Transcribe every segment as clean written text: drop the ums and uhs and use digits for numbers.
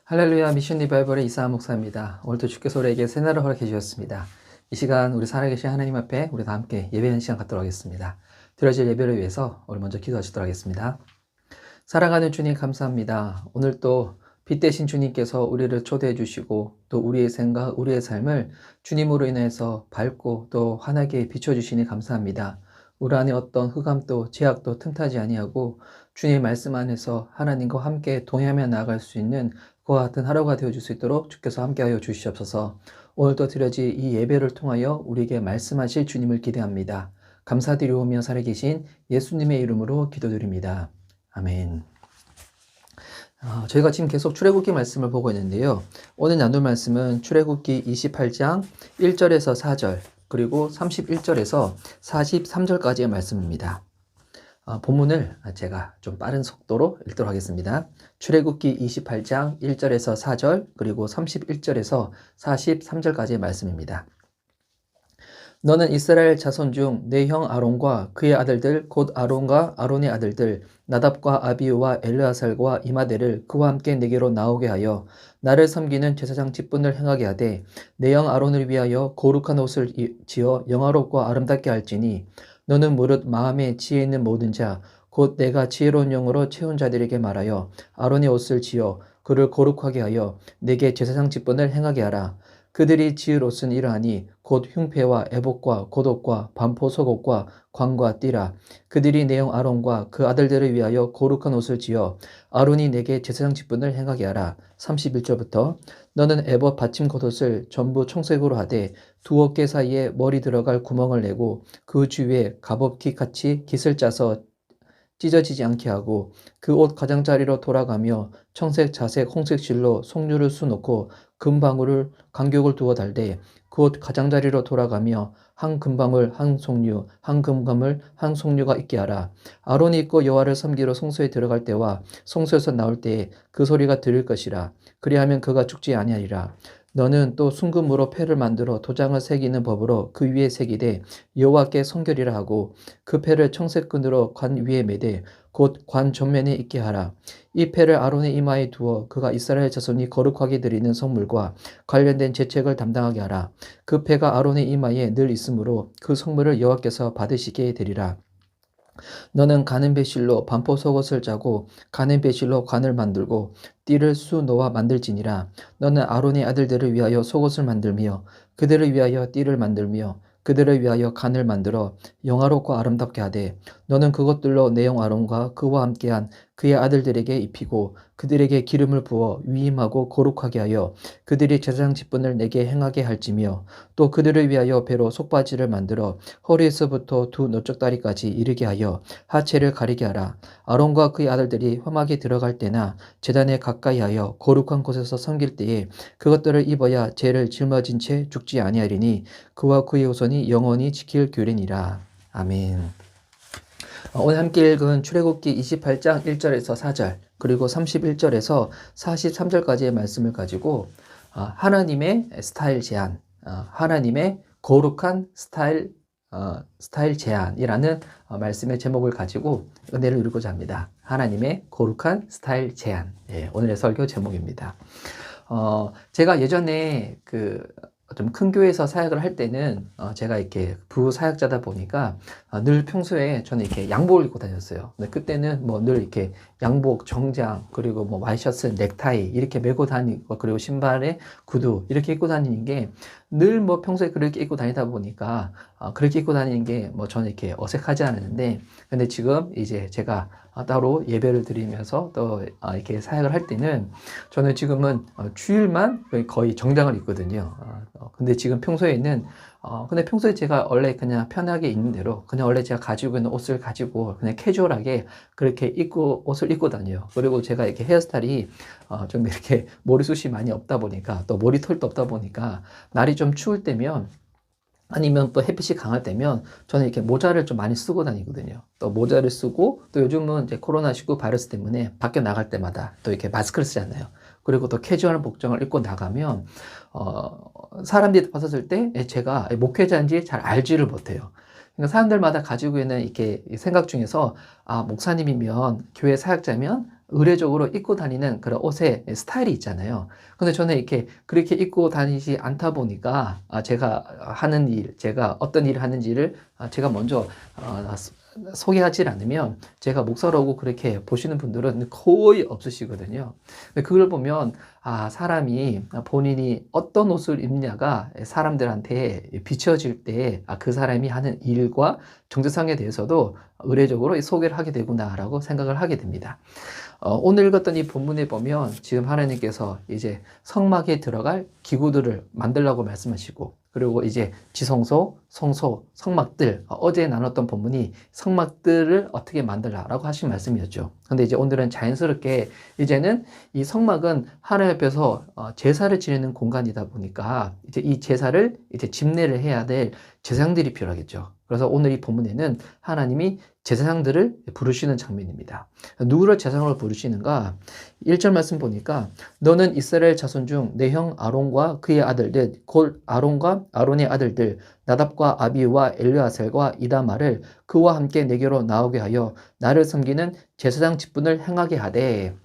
할렐루야 미션 리바이벌의 이사한 목사입니다. 오늘도 주께서 우리에게 새날을 허락해 주셨습니다. 이 시간 우리 살아계신 하나님 앞에 우리 다 함께 예배하는 시간 갖도록 하겠습니다. 드려질 예배를 위해서 우리 먼저 기도하시도록 하겠습니다. 사랑하는 주님 감사합니다. 오늘 또 빛 대신 주님께서 우리를 초대해 주시고 또 우리의 생각, 우리의 삶을 주님으로 인해서 밝고 또 환하게 비춰주시니 감사합니다. 우리 안에 어떤 흑암도 제약도 틈타지 아니하고 주님의 말씀 안에서 하나님과 함께 동행하며 나아갈 수 있는 그와 같은 하루가 되어줄 수 있도록 주께서 함께하여 주시옵소서. 오늘도 드려질 이 예배를 통하여 우리에게 말씀하실 주님을 기대합니다. 감사드리오며 살아계신 예수님의 이름으로 기도드립니다. 아멘. 저희가 지금 계속 출애굽기 말씀을 보고 있는데요. 오늘 나눌 말씀은 출애굽기 28장 1절에서 4절 그리고 31절에서 43절까지의 말씀입니다. 본문을 제가 좀 빠른 속도로 읽도록 하겠습니다. 출애굽기 28장 1절에서 4절 그리고 31절에서 43절까지의 말씀입니다. 너는 이스라엘 자손 중 내 형 아론과 그의 아들들 곧 아론과 아론의 아들들 나답과 아비우와 엘르아살과 이마대를 그와 함께 내게로 나오게 하여 나를 섬기는 제사장 직분을 행하게 하되 내 형 아론을 위하여 거룩한 옷을 지어 영화롭고 아름답게 할지니 너는 무릇 마음에 지혜 있는 모든 자 곧 내가 지혜로운 영으로 채운 자들에게 말하여 아론의 옷을 지어 그를 거룩하게 하여 내게 제사장 직분을 행하게 하라. 그들이 지을 옷은 이러하니 곧 흉패와 애복과 겉옷과 반포 속옷과 관과 띠라. 그들이 내 형 아론과 그 아들들을 위하여 거룩한 옷을 지어 아론이 내게 제사장 직분을 행하게 하라. 31절부터 너는 에봇 받침 겉옷을 전부 청색으로 하되 두 어깨 사이에 머리 들어갈 구멍을 내고 그 주위에 갑옷깃 같이 깃을 짜서 찢어지지 않게 하고 그 옷 가장자리로 돌아가며 청색, 자색, 홍색 실로 속류를 수놓고 금방울을 간격을 두어 달되 그 옷 가장자리로 돌아가며 한 금방울 한 속류 한 금감을 한 속류가 있게 하라. 아론이 입고 여호와를 섬기러 성소에 들어갈 때와 성소에서 나올 때에 그 소리가 들릴 것이라. 그리하면 그가 죽지 아니하리라. 너는 또 순금으로 패를 만들어 도장을 새기는 법으로 그 위에 새기되 여호와께 성결이라 하고 그 패를 청색끈으로 관 위에 매되 곧 관 전면에 있게 하라. 이 패를 아론의 이마에 두어 그가 이스라엘 자손이 거룩하게 드리는 성물과 관련된 제책을 담당하게 하라. 그 패가 아론의 이마에 늘 있으므로 그 성물을 여호와께서 받으시게 되리라. 너는 가는 배실로 반포 속옷을 짜고 가는 배실로 관을 만들고 띠를 수 놓아 만들지니라. 너는 아론의 아들들을 위하여 속옷을 만들며 그들을 위하여 띠를 만들며 그들을 위하여 간을 만들어 영화롭고 아름답게 하되 너는 그것들로 내 형 아론과 그와 함께한 그의 아들들에게 입히고 그들에게 기름을 부어 위임하고 거룩하게 하여 그들이 제사장 직분을 내게 행하게 할지며 또 그들을 위하여 배로 속바지를 만들어 허리에서부터 두 너쪽다리까지 이르게 하여 하체를 가리게 하라. 아론과 그의 아들들이 화막에 들어갈 때나 제단에 가까이 하여 거룩한 곳에서 섬길 때에 그것들을 입어야 죄를 짊어진 채 죽지 아니하리니 그와 그의 후손이 영원히 지킬 규례니라. 아멘. 오늘 함께 읽은 출애굽기 28장 1절에서 4절 그리고 31절에서 43절까지의 말씀을 가지고 하나님의 스타일 제안, 하나님의 거룩한 스타일 제안이라는 말씀의 제목을 가지고 은혜를 누리고자 합니다. 하나님의 거룩한 스타일 제안. 오늘의 설교 제목입니다. 제가 예전에 좀 큰 교회에서 사역을 할 때는 제가 이렇게 부사역자다 보니까 늘 평소에 저는 이렇게 양복을 입고 다녔어요. 근데 그때는 뭐 늘 이렇게 양복, 정장, 그리고 뭐 와이셔츠, 넥타이 이렇게 메고 다니고 그리고 신발에 구두 이렇게 입고 다니는 게 늘 뭐 평소에 그렇게 입고 다니다 보니까 그렇게 입고 다니는 게 뭐 저는 이렇게 어색하지 않았는데 근데 지금 이제 제가 따로 예배를 드리면서 또 이렇게 사역을 할 때는 저는 지금은 주일만 거의 정장을 입거든요. 근데 지금 평소에는 근데 평소에 제가 원래 그냥 편하게 입는 대로 그냥 원래 제가 가지고 있는 옷을 가지고 그냥 캐주얼하게 그렇게 옷을 입고 다녀요. 그리고 제가 이렇게 헤어스타일이 좀 이렇게 머리숱이 많이 없다 보니까 또 머리털도 없다 보니까 날이 좀 추울 때면 아니면 또 햇빛이 강할 때면 저는 이렇게 모자를 좀 많이 쓰고 다니거든요. 또 모자를 쓰고 또 요즘은 이제 코로나19 바이러스 때문에 밖에 나갈 때마다 또 이렇게 마스크를 쓰잖아요. 그리고 또 캐주얼 복장을 입고 나가면 사람들이 봤었을 때 제가 목회자인지 잘 알지를 못해요. 그러니까 사람들마다 가지고 있는 이렇게 생각 중에서 목사님이면 교회 사역자면 의례적으로 입고 다니는 그런 옷의 스타일이 있잖아요. 근데 저는 이렇게 그렇게 입고 다니지 않다 보니까 제가 하는 일, 제가 어떤 일을 하는지를 제가 먼저 소개하지 않으면 제가 목사라고 그렇게 보시는 분들은 거의 없으시거든요. 근데 그걸 보면 사람이 본인이 어떤 옷을 입냐가 사람들한테 비춰질 때 그 사람이 하는 일과 정체성에 대해서도 의례적으로 소개를 하게 되구나라고 생각을 하게 됩니다. 오늘 읽었던 이 본문에 보면 지금 하나님께서 이제 성막에 들어갈 기구들을 만들라고 말씀하시고, 그리고 이제 지성소, 성소, 성막들, 어제 나눴던 본문이 성막들을 어떻게 만들라라고 하신 말씀이었죠. 근데 이제 오늘은 자연스럽게 이제는 이 성막은 하나님 앞에서 제사를 지내는 공간이다 보니까 이제 이 제사를 이제 집례를 해야 될 제사장들이 필요하겠죠. 그래서 오늘 이 본문에는 하나님이 제사장들을 부르시는 장면입니다. 누구를 제사장으로 부르시는가? 1절 말씀 보니까 너는 이스라엘 자손 중 내 형 아론과 그의 아들들 곧 아론과 아론의 아들들 나답과 아비우와 엘르아셀과 이다말을 그와 함께 내게로 나오게 하여 나를 섬기는 제사장 직분을 행하게 하되,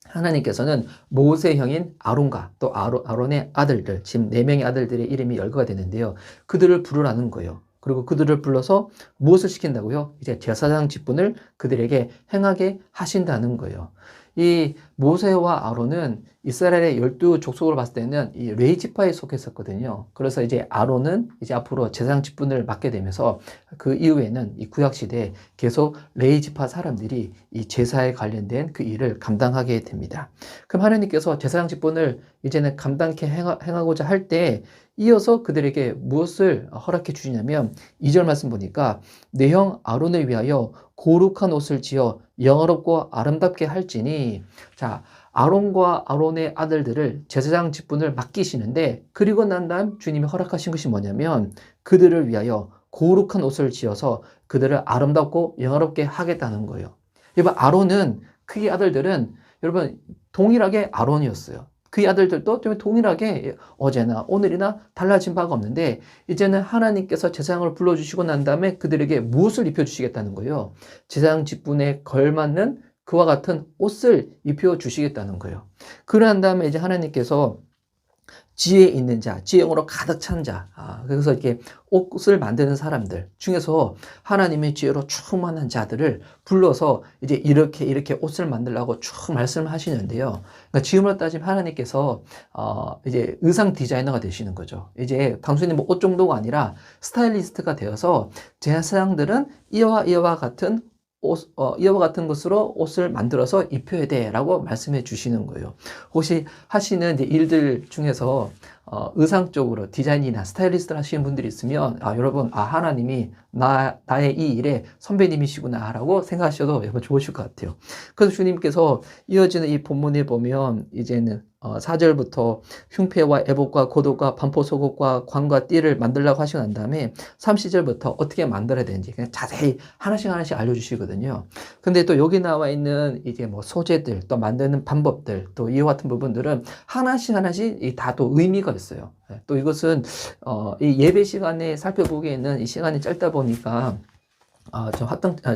하나님께서는 모세의 형인 아론과 또 아론의 아들들, 지금 4명의 아들들의 이름이 열거가 되는데요. 그들을 부르라는 거예요. 그리고 그들을 불러서 무엇을 시킨다고요? 이제 제사장 직분을 그들에게 행하게 하신다는 거예요. 이 모세와 아론은 이스라엘의 12족속으로 봤을 때는 이 레위 지파에 속했었거든요. 그래서 이제 아론은 이제 앞으로 제사장 직분을 맡게 되면서 그 이후에는 이 구약 시대에 계속 레위 지파 사람들이 이 제사에 관련된 그 일을 감당하게 됩니다. 그럼 하나님께서 제사장 직분을 이제는 감당케 행하고자 할 때 이어서 그들에게 무엇을 허락해 주시냐면 2절 말씀 보니까 내 형 아론을 위하여 거룩한 옷을 지어 영화롭고 아름답게 할지니, 자, 아론과 아론의 아들들을 제사장 직분을 맡기시는데, 그리고 난 다음 주님이 허락하신 것이 뭐냐면 그들을 위하여 거룩한 옷을 지어서 그들을 아름답고 영화롭게 하겠다는 거예요. 여러분, 아론은 그의 아들들은 여러분 동일하게 아론이었어요. 그의 아들들도 동일하게 어제나 오늘이나 달라진 바가 없는데, 이제는 하나님께서 제사장을 불러주시고 난 다음에 그들에게 무엇을 입혀주시겠다는 거예요? 제사장 직분에 걸맞는 그와 같은 옷을 입혀주시겠다는 거예요. 그러한 다음에 이제 하나님께서 지혜 있는 자, 지혜로 가득 찬 자, 그래서 이렇게 옷을 만드는 사람들 중에서 하나님의 지혜로 충만한 자들을 불러서 이제 이렇게 옷을 만들라고 쭉 말씀을 하시는데요. 그러니까 지금으로 따지면 하나님께서 이제 의상 디자이너가 되시는 거죠. 이제 단순히 뭐 옷 정도가 아니라 스타일리스트가 되어서 제사장들은 이와 같은 이와 같은 것으로 옷을 만들어서 입혀야 돼 라고 말씀해 주시는 거예요. 혹시 하시는 이제 일들 중에서 의상 쪽으로 디자인이나 스타일리스트를 하시는 분들이 있으면 여러분 하나님이 나의 이 일에 선배님이시구나 라고 생각하셔도 여러분 좋으실 것 같아요. 그래서 주님께서 이어지는 이 본문에 보면 이제는 4절부터 흉패와 애복과 고독과 반포 속옷과 관과 띠를 만들라고 하시고 난 다음에 30절부터 어떻게 만들어야 되는지 그냥 자세히 하나씩 하려주시거든요. 근데 또 여기 나와 있는 이제 뭐 소재들, 또 만드는 방법들, 또 이와 같은 부분들은 하나씩 다 또 의미가 있어요. 또 이것은 이 예배 시간에 살펴보기에는 이 시간이 짧다 보니까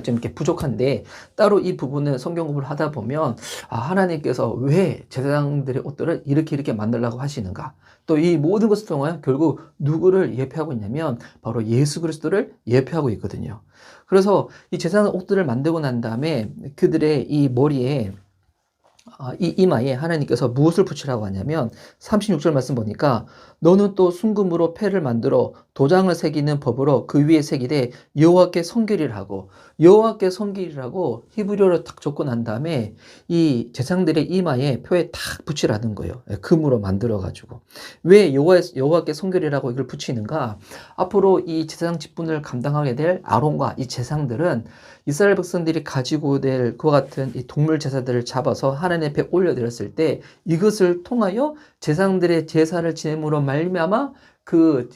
좀 이렇게 부족한데, 따로 이 부분을 성경 공부를 하다 보면 하나님께서 왜 제사장들의 옷들을 이렇게 만들라고 하시는가, 또 이 모든 것을 통하여 결국 누구를 예표하고 있냐면 바로 예수 그리스도를 예표하고 있거든요. 그래서 이 제사장 옷들을 만들고 난 다음에 그들의 이 머리에 이 이마에 하나님께서 무엇을 붙이라고 하냐면 36절 말씀 보니까 너는 또 순금으로 패를 만들어 도장을 새기는 법으로 그 위에 새기되 여호와께 성결이라고, 여호와께 성결이라고 히브리어로 딱 적고 난 다음에 이 제사장들의 이마에 표에 딱 붙이라는 거예요. 금으로 만들어 가지고. 왜 여호와께 성결이라고 이걸 붙이는가? 앞으로 이 제사장 직분을 감당하게 될 아론과 이 제사장들은 이스라엘 백성들이 가지고 될 그와 같은 이 동물 제사들을 잡아서 하나님 앞에 올려드렸을 때 이것을 통하여 제사장들의 제사를 지냄으로 말미암아 그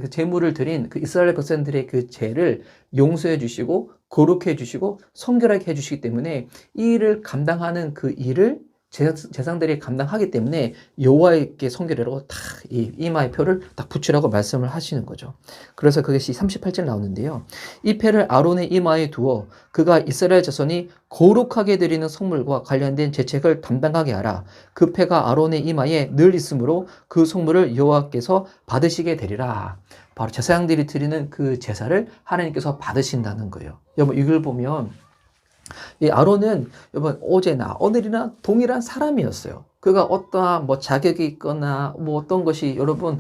제물을 드린 그 이스라엘 백성들의 그 죄를 용서해 주시고 거룩해 주시고 성결하게 해 주시기 때문에 이 일을 감당하는 그 일을 제사장들이 감당하기 때문에 여호와께 섬기려고 딱 이 이마에 표를 딱 붙이라고 말씀을 하시는 거죠. 그래서 그것이 38절 나오는데요. 이 패를 아론의 이마에 두어 그가 이스라엘 자손이 거룩하게 드리는 성물과 관련된 제책을 담당하게 하라. 그 패가 아론의 이마에 늘 있으므로 그 성물을 여호와께서 받으시게 되리라. 바로 제사장들이 드리는 그 제사를 하나님께서 받으신다는 거예요. 여러분 이걸 보면 이 아론은 여러분 어제나 오늘이나 동일한 사람이었어요. 그가 어떠한 뭐 자격이 있거나 뭐 어떤 것이 여러분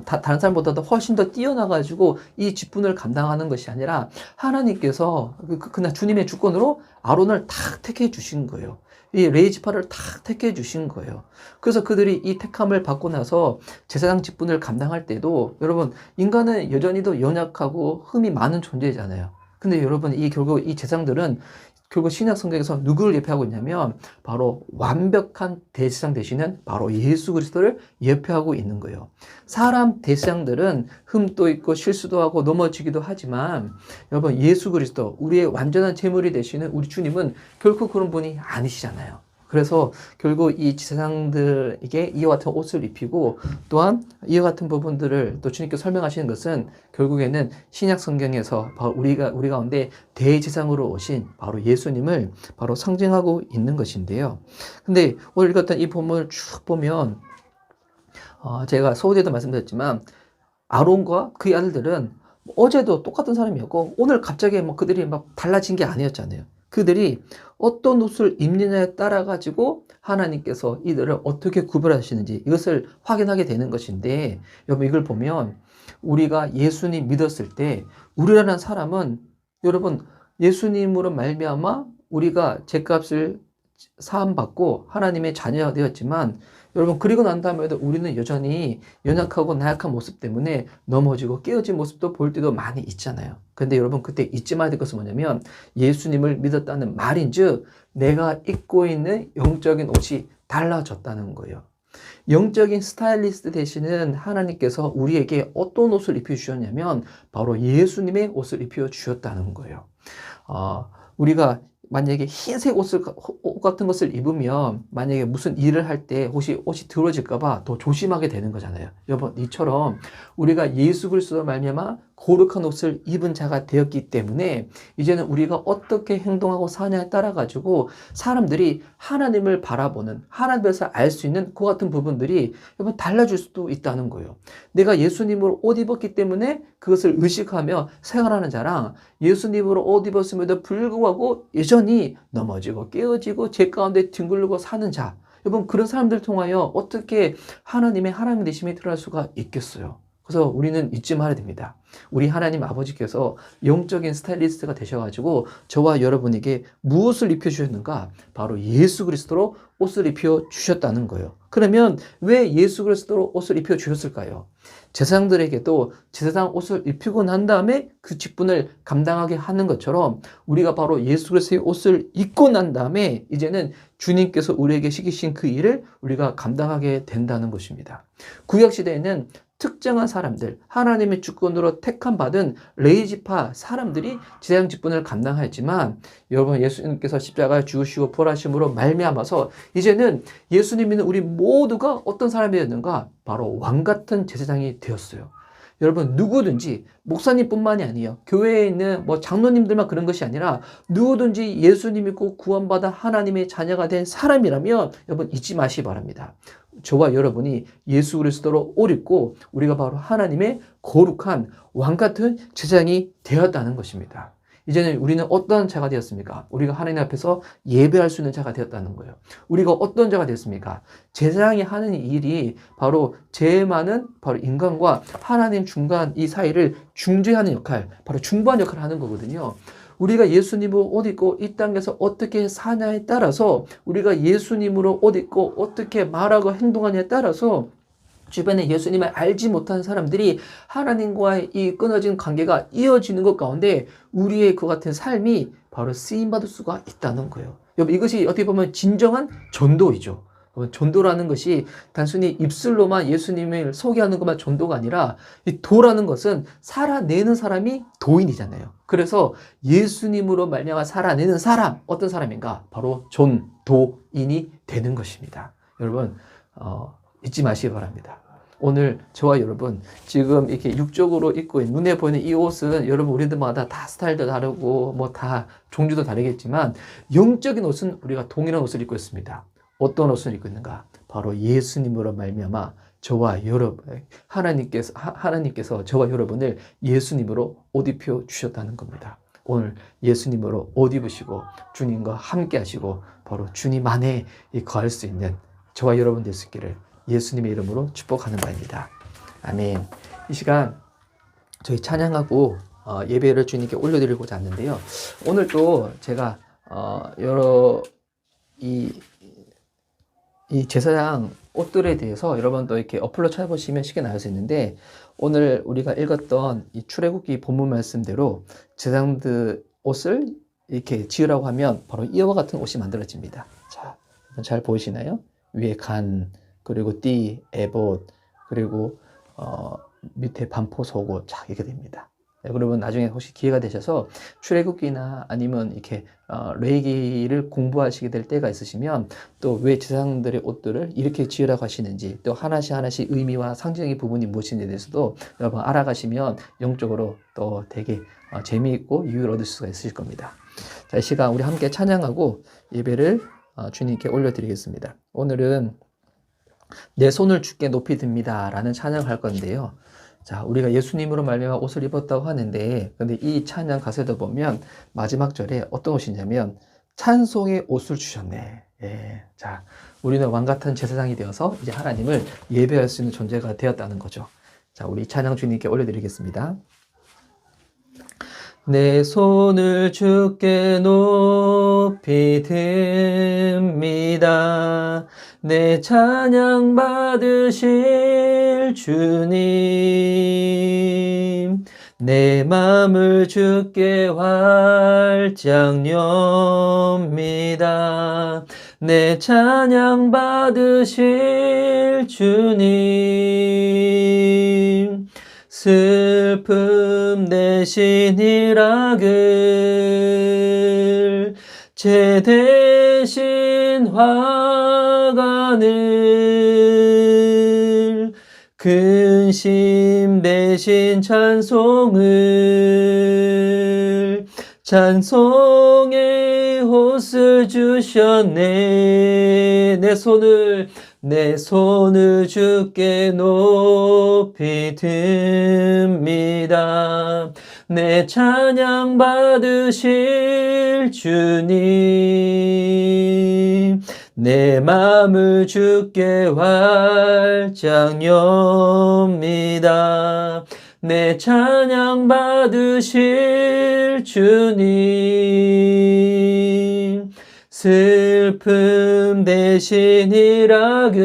다른 사람보다도 훨씬 더 뛰어나가지고 이 직분을 감당하는 것이 아니라 하나님께서 그날 주님의 주권으로 아론을 탁 택해 주신 거예요. 이 레이지파를 탁 택해 주신 거예요. 그래서 그들이 이 택함을 받고 나서 제사장 직분을 감당할 때도 여러분 인간은 여전히도 연약하고 흠이 많은 존재잖아요. 근데 여러분 결국 이 제사장들은 결국 신약 성경에서 누구를 예표하고 있냐면 바로 완벽한 대제사장 되시는 바로 예수 그리스도를 예표하고 있는 거예요. 사람 대제사장들은 흠도 있고 실수도 하고 넘어지기도 하지만 여러분 예수 그리스도 우리의 완전한 제물이 되시는 우리 주님은 결코 그런 분이 아니시잖아요. 그래서 결국 이 제사장들에게 이와 같은 옷을 입히고 또한 이와 같은 부분들을 또 주님께서 설명하시는 것은 결국에는 신약 성경에서 바로 우리 가운데 대제사장으로 오신 바로 예수님을 바로 상징하고 있는 것인데요. 근데 오늘 읽었던 이 본문을 쭉 보면 제가 소호대도 말씀드렸지만 아론과 그의 아들들은 어제도 똑같은 사람이었고 오늘 갑자기 뭐 그들이 막 달라진 게 아니었잖아요. 그들이 어떤 옷을 입느냐에 따라 가지고 하나님께서 이들을 어떻게 구별하시는지 이것을 확인하게 되는 것인데 여러분 이걸 보면 우리가 예수님 믿었을 때 우리라는 사람은 여러분 예수님으로 말미암아 우리가 죄값을 사함받고 하나님의 자녀가 되었지만 여러분 그리고 난 다음에도 우리는 여전히 연약하고 나약한 모습 때문에 넘어지고 깨어진 모습도 볼 때도 많이 있잖아요. 근데 여러분 그때 잊지 말아야 될 것은 뭐냐면 예수님을 믿었다는 말인즉 내가 입고 있는 영적인 옷이 달라졌다는 거예요. 영적인 스타일리스트 되시는 하나님께서 우리에게 어떤 옷을 입혀주셨냐면 바로 예수님의 옷을 입혀주셨다는 거예요. 우리가 만약에 흰색 옷 같은 것을 입으면 만약에 무슨 일을 할 때 옷이 더러질까봐 더 조심하게 되는 거잖아요. 여러분 이처럼 우리가 예수 그리스도로 말미암아 거룩한 옷을 입은 자가 되었기 때문에 이제는 우리가 어떻게 행동하고 사냐에 따라 가지고 사람들이 하나님을 바라보는 하나님에서 알 수 있는 그 같은 부분들이 여러분 달라질 수도 있다는 거예요. 내가 예수님으로 옷 입었기 때문에 그것을 의식하며 생활하는 자랑 예수님으로 옷 입었음에도 불구하고 여전히 넘어지고 깨어지고 죄 가운데 뒹굴고 사는 자 여러분 그런 사람들 통하여 어떻게 하나님의 하나님 되심이 드러날 수가 있겠어요. 그래서 우리는 잊지 말아야 됩니다. 우리 하나님 아버지께서 영적인 스타일리스트가 되셔가지고 저와 여러분에게 무엇을 입혀주셨는가? 바로 예수 그리스도로 옷을 입혀주셨다는 거예요. 그러면 왜 예수 그리스도로 옷을 입혀주셨을까요? 제사장들에게도 제사장 옷을 입히고 난 다음에 그 직분을 감당하게 하는 것처럼 우리가 바로 예수 그리스도의 옷을 입고 난 다음에 이제는 주님께서 우리에게 시키신 그 일을 우리가 감당하게 된다는 것입니다. 구약시대에는 특정한 사람들, 하나님의 주권으로 택함받은 레이지파 사람들이 제사장 직분을 감당하였지만 여러분 예수님께서 십자가에 죽으시고 부활하심으로 말미암아서 이제는 예수님 믿는 우리 모두가 어떤 사람이었는가? 바로 왕같은 제사장이 되었어요. 여러분 누구든지 목사님뿐만이 아니에요. 교회에 있는 뭐 장로님들만 그런 것이 아니라 누구든지 예수님 믿고 구원받아 하나님의 자녀가 된 사람이라면 여러분 잊지 마시기 바랍니다. 저와 여러분이 예수 그리스도로 옷 입고 우리가 바로 하나님의 거룩한 왕같은 제사장이 되었다는 것입니다. 이제는 우리는 어떤 자가 되었습니까? 우리가 하나님 앞에서 예배할 수 있는 자가 되었다는 거예요. 우리가 어떤 자가 되었습니까? 제사장이 하는 일이 바로 제일 많은 바로 인간과 하나님 중간 이 사이를 중재하는 역할, 바로 중보한 역할을 하는 거거든요. 우리가 예수님으로 옷 입고 이 땅에서 어떻게 사냐에 따라서 우리가 예수님으로 옷 입고 어떻게 말하고 행동하냐에 따라서 주변에 예수님을 알지 못하는 사람들이 하나님과의 이 끊어진 관계가 이어지는 것 가운데 우리의 그 같은 삶이 바로 쓰임받을 수가 있다는 거예요. 여러분 이것이 어떻게 보면 진정한 전도이죠. 전도라는 것이 단순히 입술로만 예수님을 소개하는 것만 전도가 아니라 이 도라는 것은 살아내는 사람이 도인이잖아요. 그래서 예수님으로 말미암아 살아내는 사람, 어떤 사람인가? 바로 전도인이 되는 것입니다. 여러분 잊지 마시기 바랍니다. 오늘 저와 여러분 지금 이렇게 육적으로 입고 있는 눈에 보이는 이 옷은 여러분 우리들마다 다 스타일도 다르고 뭐 다 종류도 다르겠지만 영적인 옷은 우리가 동일한 옷을 입고 있습니다. 어떤 옷을 입고 있는가? 바로 예수님으로 말미암아 저와 여러분 하나님께서 저와 여러분을 예수님으로 옷 입혀 주셨다는 겁니다. 오늘 예수님으로 옷 입으시고 주님과 함께 하시고 바로 주님 안에 거할 수 있는 저와 여러분 될 수 있기를 예수님의 이름으로 축복하는 바입니다. 아멘. 이 시간 저희 찬양하고 예배를 주님께 올려드리고자 하는데요. 오늘 또 제가 여러 이 제사장 옷들에 대해서 여러분도 이렇게 어플로 찾아보시면 쉽게 나올 수 있는데, 오늘 우리가 읽었던 이 출애굽기 본문 말씀대로 제사장들 옷을 이렇게 지으라고 하면 바로 이와 같은 옷이 만들어집니다. 자, 잘 보이시나요? 위에 간, 그리고 띠, 에봇, 그리고 밑에 반포 속옷, 자, 이렇게 됩니다. 네, 그러면 나중에 혹시 기회가 되셔서 출애굽기나 아니면 이렇게 레위기를 공부하시게 될 때가 있으시면 또 왜 제사장들의 옷들을 이렇게 지으라고 하시는지, 또 하나씩 하나씩 의미와 상징의 부분이 무엇인지에 대해서도 여러분 알아가시면 영적으로 또 되게 재미있고 유익을 얻을 수가 있으실 겁니다. 자, 이 시간 우리 함께 찬양하고 예배를 주님께 올려드리겠습니다. 오늘은 내 손을 주께 높이 듭니다 라는 찬양을 할 건데요. 자, 우리가 예수님으로 말미암아 옷을 입었다고 하는데, 근데 이 찬양 가사에도 보면 마지막 절에 어떤 옷이냐면 찬송의 옷을 주셨네. 예. 자, 우리는 왕 같은 제사장이 되어서 이제 하나님을 예배할 수 있는 존재가 되었다는 거죠. 자, 우리 찬양 주님께 올려드리겠습니다. 내 손을 주께 높이 듭니다. 내 찬양 받으실 주님, 내 맘을 주께 활짝 엽니다. 내 찬양 받으실 주님, 슬픔 대신 희락을, 죄 대신 화관을, 근심 대신 찬송을, 찬송의 옷을 주셨네. 내 손을 주께 높이 듭니다. 내 찬양 받으실 주님, 내 맘을 주께 활짝 엽니다. 내 찬양 받으실 주님, 슬픔 대신 희락을,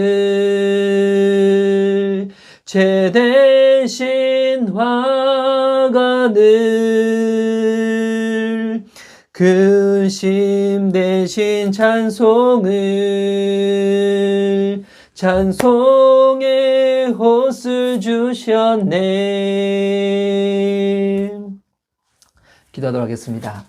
죄 대신 화관을, 근심 대신 찬송을, 찬송의 옷을 주셨네. 기도하도록 하겠습니다.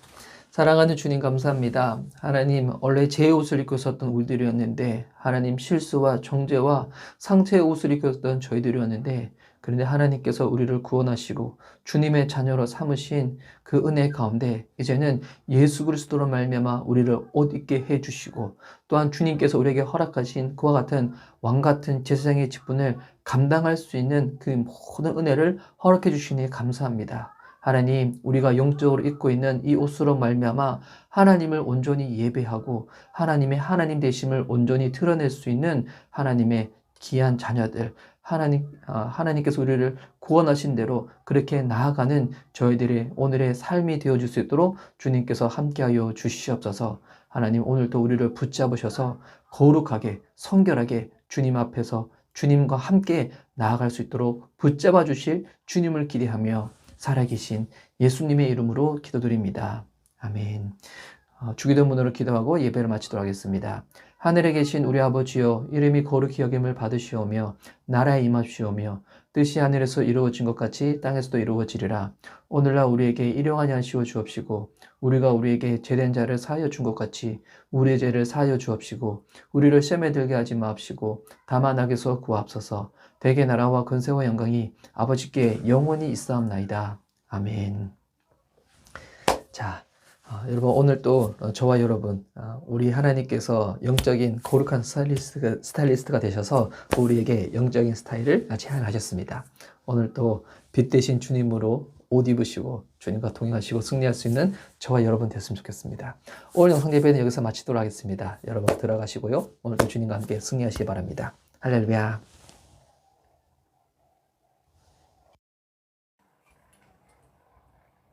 사랑하는 주님 감사합니다. 하나님, 원래 제 옷을 입고 있었던 우리들이었는데, 하나님 실수와 정죄와 상처의 옷을 입고 있었던 저희들이었는데, 그런데 하나님께서 우리를 구원하시고 주님의 자녀로 삼으신 그 은혜 가운데 이제는 예수 그리스도로 말미암아 우리를 옷 입게 해주시고, 또한 주님께서 우리에게 허락하신 그와 같은 왕 같은 제사장의 직분을 감당할 수 있는 그 모든 은혜를 허락해 주시니 감사합니다. 하나님, 우리가 영적으로 입고 있는 이 옷으로 말미암아 하나님을 온전히 예배하고 하나님의 하나님 되심을 온전히 드러낼 수 있는 하나님의 귀한 자녀들, 하나님께서 우리를 구원하신 대로 그렇게 나아가는 저희들의 오늘의 삶이 되어줄 수 있도록 주님께서 함께하여 주시옵소서. 하나님, 오늘도 우리를 붙잡으셔서 거룩하게 성결하게 주님 앞에서 주님과 함께 나아갈 수 있도록 붙잡아 주실 주님을 기대하며 살아계신 예수님의 이름으로 기도드립니다. 아멘. 주기도문으로 기도하고 예배를 마치도록 하겠습니다. 하늘에 계신 우리 아버지여, 이름이 거룩히 여김을 받으시오며 나라에 임하시오며 뜻이 하늘에서 이루어진 것 같이 땅에서도 이루어지리라. 오늘날 우리에게 일용할 양식을 주옵시고 우리가 우리에게 죄된 자를 사하여 준 것 같이 우리의 죄를 사하여 주옵시고 우리를 시험에 들게 하지 마옵시고 다만 악에서 구하옵소서. 대개 나라와 권세와 영광이 아버지께 영원히 있사옵나이다. 아멘. 자, 여러분 오늘 또 저와 여러분 우리 하나님께서 영적인 거룩한 스타일리스트가 되셔서 우리에게 영적인 스타일을 제안하셨습니다. 오늘 또 빛 대신 주님으로 옷 입으시고 주님과 동행하시고 승리할 수 있는 저와 여러분 됐으면 좋겠습니다. 오늘 영상 예배는 여기서 마치도록 하겠습니다. 여러분 들어가시고요. 오늘도 주님과 함께 승리하시기 바랍니다. 할렐루야.